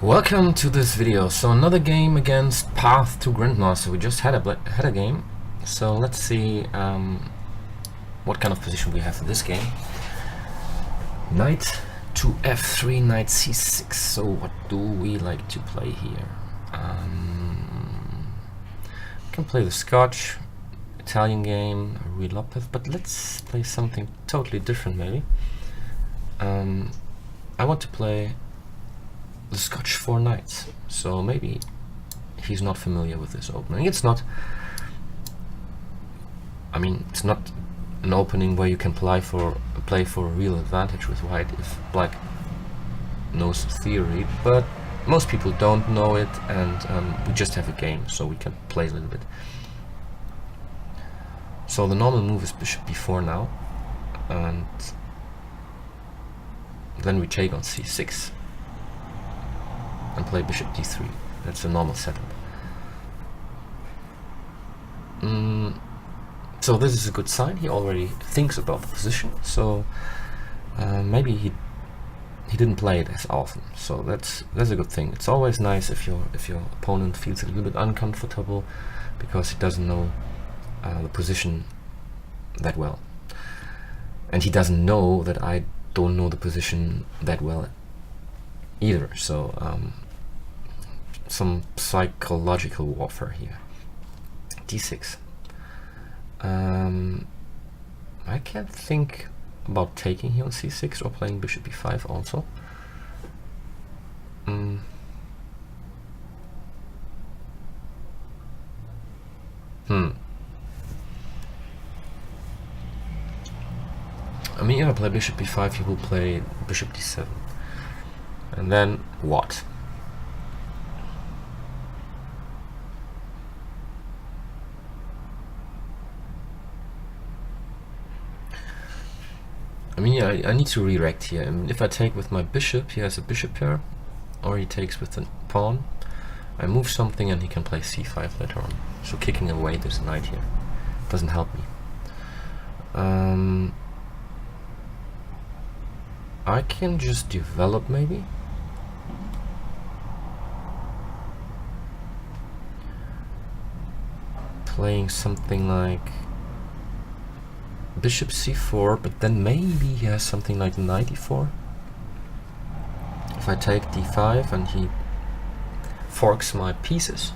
Welcome to this video. So another game against Path2Grandmaster. We just had a game. So let's see what kind of position we have for this game. Knight to f3, knight c6. So what do we like to play here? We can play the Scotch, Italian game, real Path, but let's play something totally different maybe. I want to play the Scotch 4 knights, so maybe he's not familiar with this opening. It's not, I mean, it's not an opening where you can play for a real advantage with white if black knows the theory, but most people don't know it, and we just have a game, so we can play a little bit. So the normal move is bishop b4 now, and then we take on c6 and play bishop d3. That's a normal setup. So this is a good sign. He already thinks about the position, so maybe he didn't play it as often, so that's a good thing. It's always nice if your opponent feels a little bit uncomfortable because he doesn't know the position that well, and he doesn't know that I don't know the position that well either, so some psychological warfare here. d6. I can't think about taking here on c6 or playing bishop b5 also. I mean, if I play bishop b5, he will play bishop d7. And then what? I mean, I need to react here. I mean, if I take with my bishop, he has a bishop pair, or he takes with the pawn. I move something and he can play c5 later on. So kicking away this knight here doesn't help me. I can just develop maybe. Playing something like bishop c4, but then maybe he has something like knight e4. If I take d5 and he forks my pieces,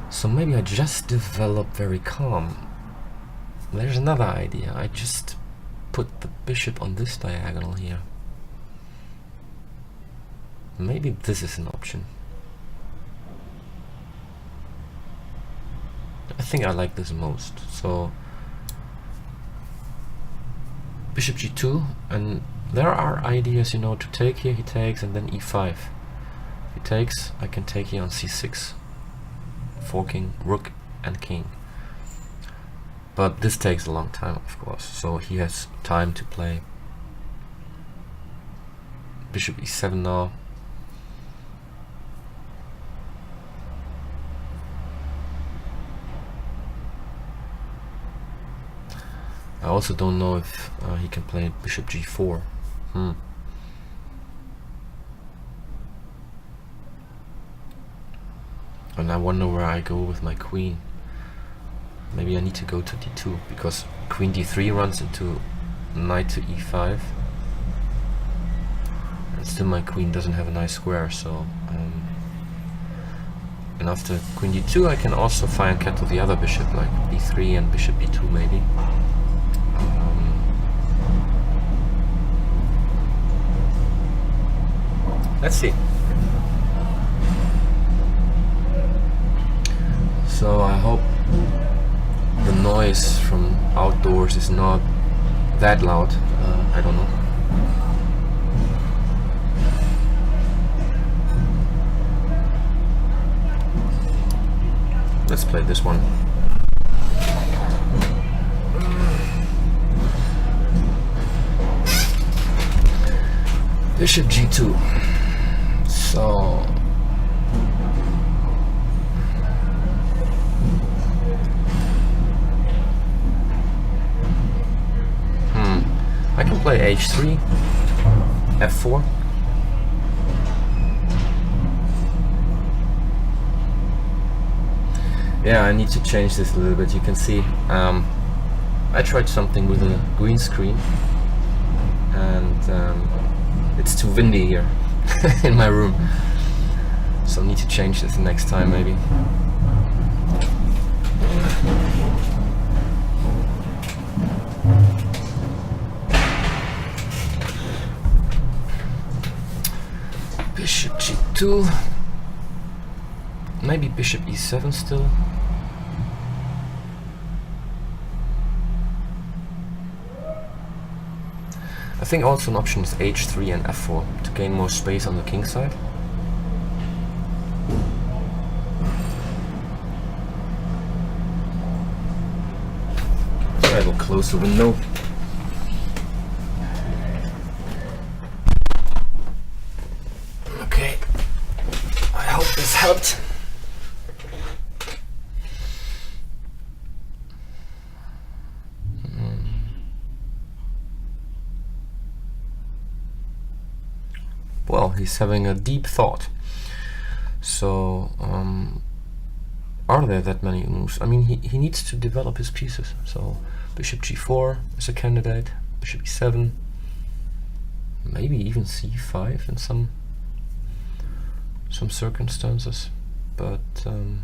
so maybe I just develop very calm. There's another idea. I just put the bishop on this diagonal here. Maybe this is an option. I think I like this most. So bishop g2, and there are ideas, you know, to take here. He takes, and then e5. If he takes, I can take here on c6, forking rook and king. But this takes a long time, of course, so he has time to play bishop e7 now. I also don't know if he can play bishop g4. And I wonder where I go with my queen. Maybe I need to go to d2, because queen d3 runs into knight to e5, and still my queen doesn't have a nice square, so and after queen d2 I can also fire and kettle the other bishop, like b3 and bishop b2 maybe. Let's see. So I hope the noise from outdoors is not that loud. I don't know. Let's play this one. Bishop g2. So I can play h3, f4. Yeah, I need to change this a little bit. You can see I tried something with a green screen, and it's too windy here in my room, so I need to change this next time maybe. Bishop g2, maybe bishop e7 still. I think also an option is h3 and f4 to gain more space on the king side. I will close the window. Okay, I hope this helped. Well, he's having a deep thought. So, are there that many moves? I mean, he needs to develop his pieces. So, bishop g4 is a candidate, bishop e7, maybe even c5 in some circumstances. But and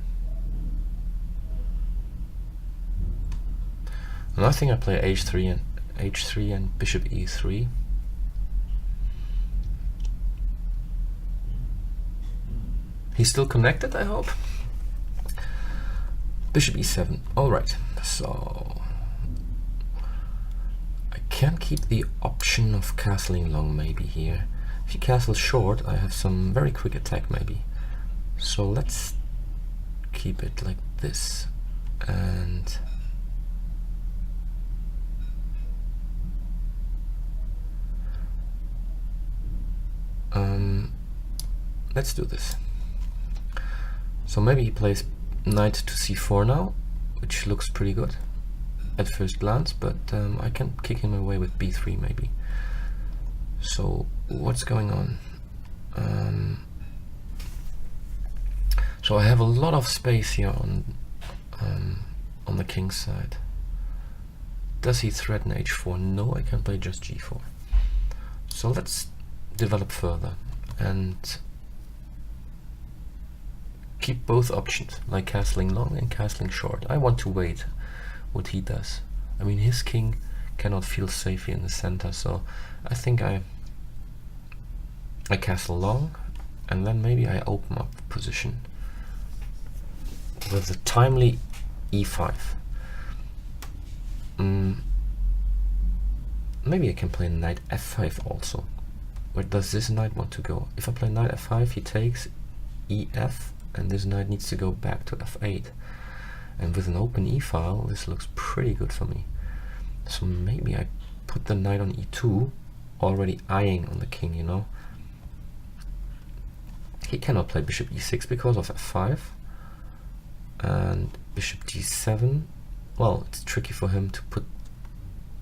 I think I play h3 and bishop e3. He's still connected, I hope. Bishop e7. Alright, so I can keep the option of castling long maybe here. If you castle short, I have some very quick attack maybe. So let's keep it like this. And let's do this. So maybe he plays knight to c4 now, which looks pretty good at first glance, but I can kick him away with b3 maybe. So what's going on? So I have a lot of space here on the king's side. Does he threaten h4? No, I can play just g4. So let's develop further and keep both options, like castling long and castling short. I want to wait what he does. I mean, his king cannot feel safe here in the center, so I think I castle long, and then maybe I open up the position with the timely e5. Maybe I can play knight f5 also. Where does this knight want to go? If I play knight f5, he takes ef, and this knight needs to go back to f8. And with an open e-file, this looks pretty good for me. So maybe I put the knight on e2, already eyeing on the king, you know. He cannot play bishop e6 because of f5. And bishop g7, well, it's tricky for him to put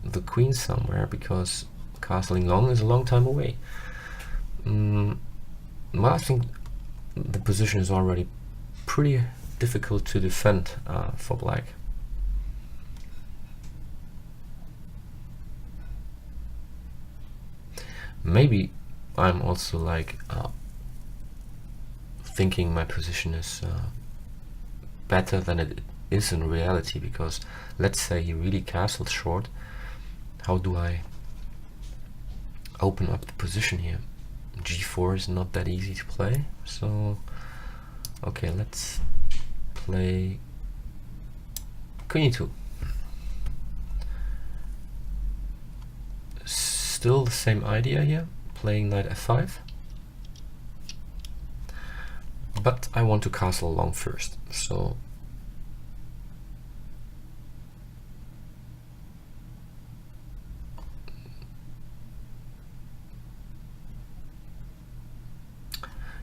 the queen somewhere because castling long is a long time away. Well, I think the position is already pretty difficult to defend for black. Maybe I'm also like thinking my position is better than it is in reality, because let's say he really castles short. How do I open up the position here? g4 is not that easy to play, so okay, let's play queen e2. Still the same idea here, playing knight f5, but I want to castle long first, so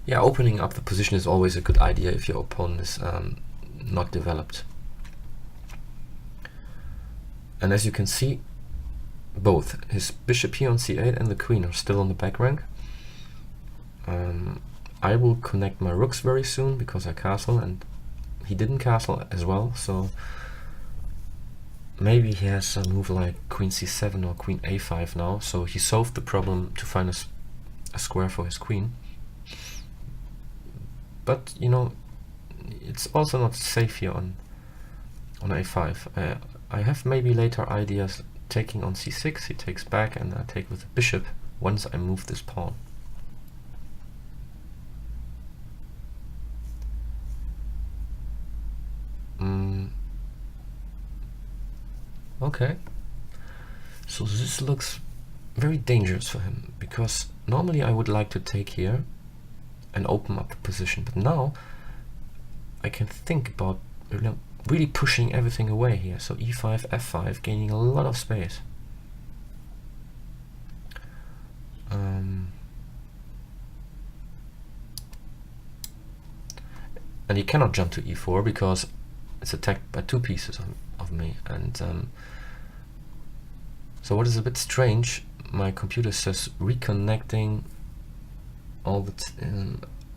yeah, opening up the position is always a good idea if your opponent is not developed. And as you can see, both his bishop here on c8 and the queen are still on the back rank. I will connect my rooks very soon because I castle, and he didn't castle as well, so maybe he has a move like queen c7 or queen a5 now, so he solved the problem to find a square for his queen. But you know, it's also not safe here on a5. I have maybe later ideas taking on c6, he takes back, and I take with the bishop once I move this pawn. Okay, so this looks very dangerous for him, because normally I would like to take here and open up the position, but now I can think about really pushing everything away here. So e5, f5, gaining a lot of space. And he cannot jump to e4 because it's attacked by two pieces of me. And so what is a bit strange, my computer says reconnecting a lot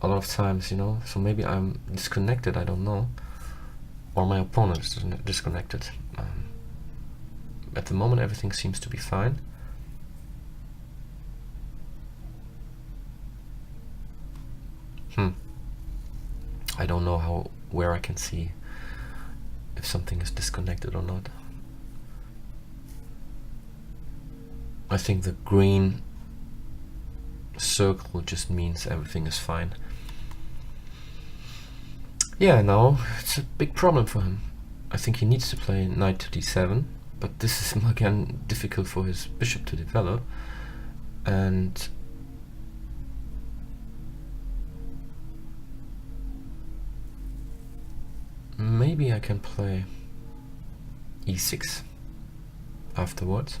of times, you know, so maybe I'm disconnected, I don't know, or my opponent is disconnected. At the moment everything seems to be fine. I don't know where I can see if something is disconnected or not. I think the green circle just means everything is fine. Yeah, now it's a big problem for him. I think he needs to play knight to d7, but this is again difficult for his bishop to develop, and maybe I can play e6 afterwards.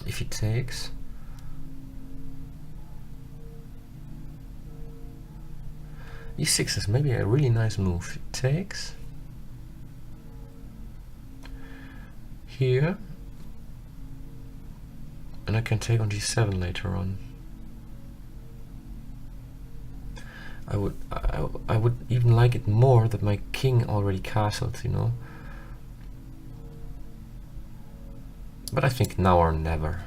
If he takes, e6 is maybe a really nice move. He takes here, and I can take on g7 later on. I would even like it more that my king already castled, you know. But I think now or never.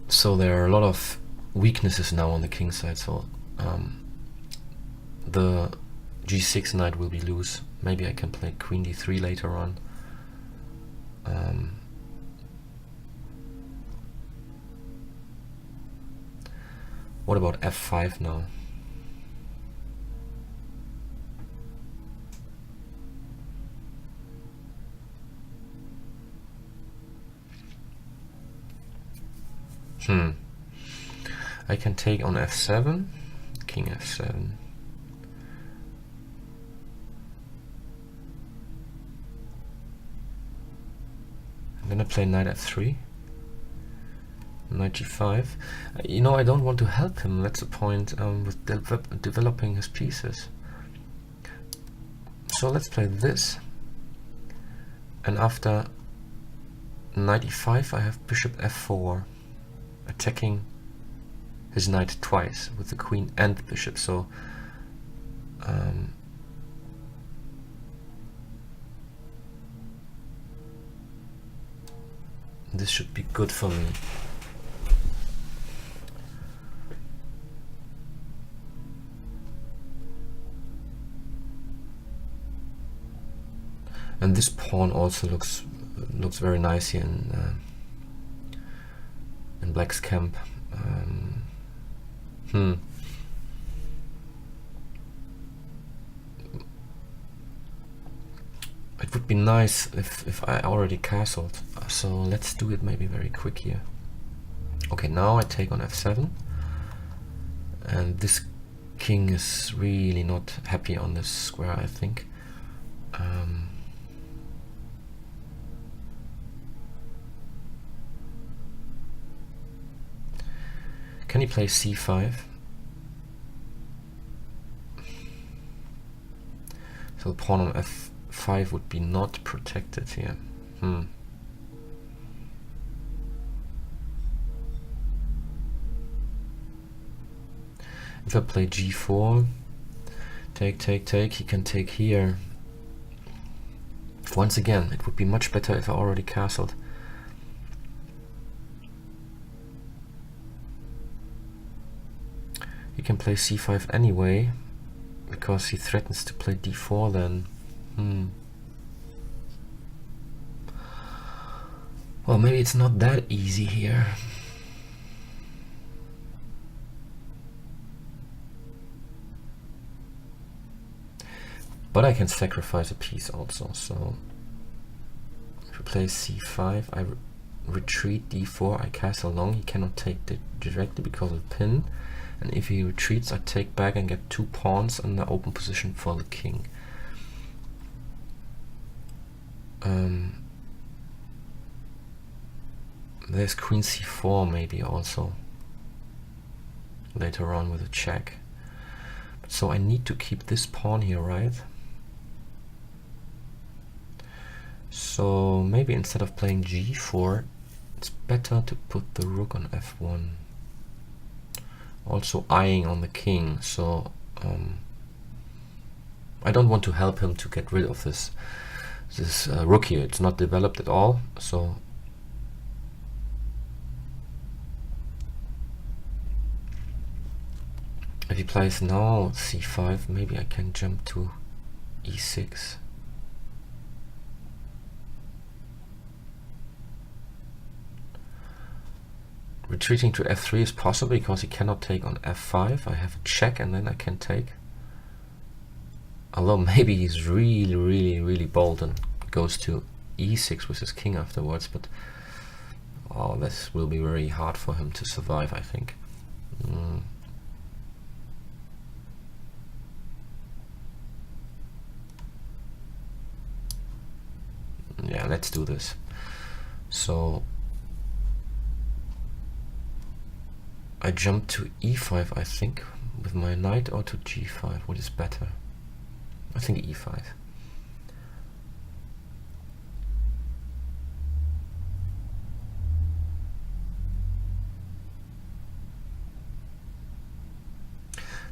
So there are a lot of weaknesses now on the king side, so the g6 knight will be loose. Maybe I can play queen d3 later on. What about f5 now? I can take on f7, king f7. I'm gonna play knight f3, knight g5. You know, I don't want to help him, that's the point, with developing his pieces. So let's play this, and after knight e5 I have bishop f4, attacking his knight twice with the queen and the bishop. So this should be good for me. And this pawn also looks very nice here in black's camp. It would be nice if I already castled, so let's do it maybe very quick here. Okay, now I take on f7, and this king is really not happy on this square, I think. Can he play c5? So the pawn on f4 f5 would be not protected here. If I play g4, take, he can take here. Once again, it would be much better if I already castled. He can play c5 anyway, because he threatens to play d4 then. Well, maybe it's not that easy here. But I can sacrifice a piece also, so if I play c5, I retreat d4, I castle long, he cannot take it directly because of the pin, and if he retreats I take back and get 2 pawns in the open position for the king. There's queen c4 maybe also later on with a check. So I need to keep this pawn here, right? So maybe instead of playing g4, it's better to put the rook on f1. Also eyeing on the king, so I don't want to help him to get rid of this rook here. It's not developed at all, so if he plays now c5, maybe I can jump to e6. Retreating to f3 is possible because he cannot take on f5. I have a check and then I can take. Although maybe he's really bold and goes to e6 with his king afterwards, but oh, this will be very hard for him to survive, I think. Yeah, let's do this. So I jump to e5, I think, with my knight, or to g5. What is better? I think e5.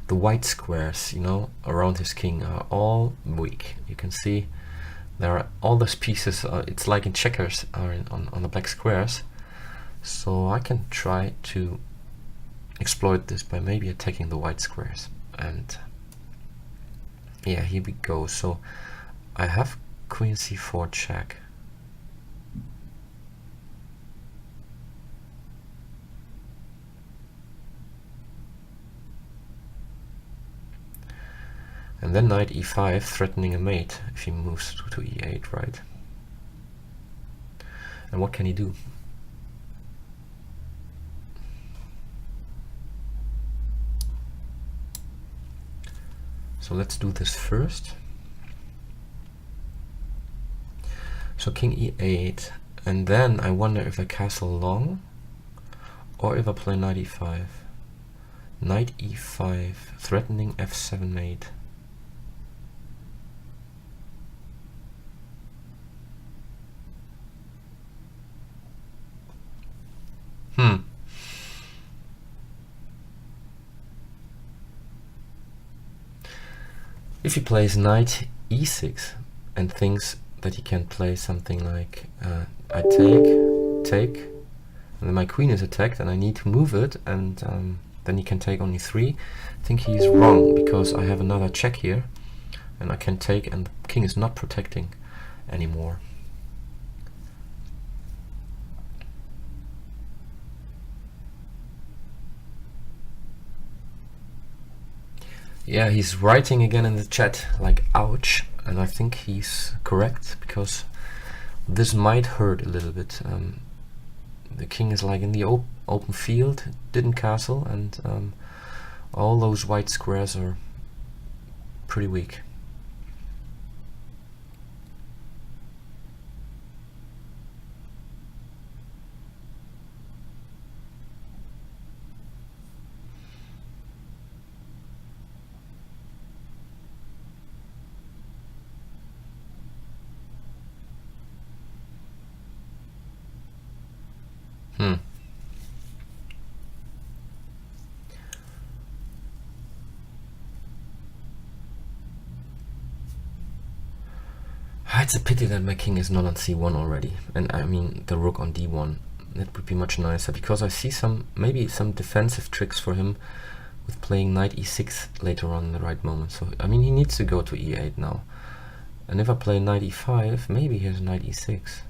The white squares, you know, around his king are all weak. You can see there are all those pieces, it's like in checkers, are on the black squares. So I can try to exploit this by maybe attacking the white squares. And yeah, here we go. So I have queen c4 check. And then knight e5, threatening a mate if he moves to e8, right? And what can he do? So let's do this first. So king e8, and then I wonder if I castle long or if I play knight e5. Knight e5, threatening f7 mate. If he plays knight e6 and thinks that he can play something like I take, and then my queen is attacked and I need to move it, and then he can take only 3, I think he's wrong, because I have another check here and I can take, and the king is not protecting anymore. Yeah, he's writing again in the chat like ouch, and I think he's correct, because this might hurt a little bit. The king is like in the open field, didn't castle, and all those white squares are pretty weak. It's a pity that my king is not on c1 already, and I mean the rook on d1. That would be much nicer, because I see maybe some defensive tricks for him with playing knight e6 later on in the right moment. So I mean, he needs to go to e8 now, and if I play knight e5, maybe here's knight e6.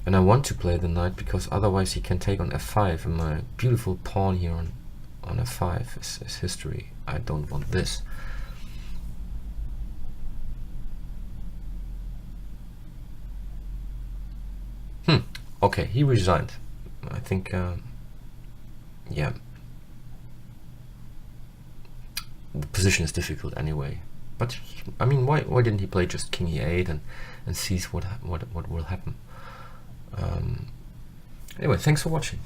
And I want to play the knight because otherwise he can take on f5, and my beautiful pawn here on f5 is history. I don't want this. Okay, he resigned. I think, yeah. The position is difficult anyway. But I mean, why didn't he play just king e8 and sees what will happen? Anyway, thanks for watching.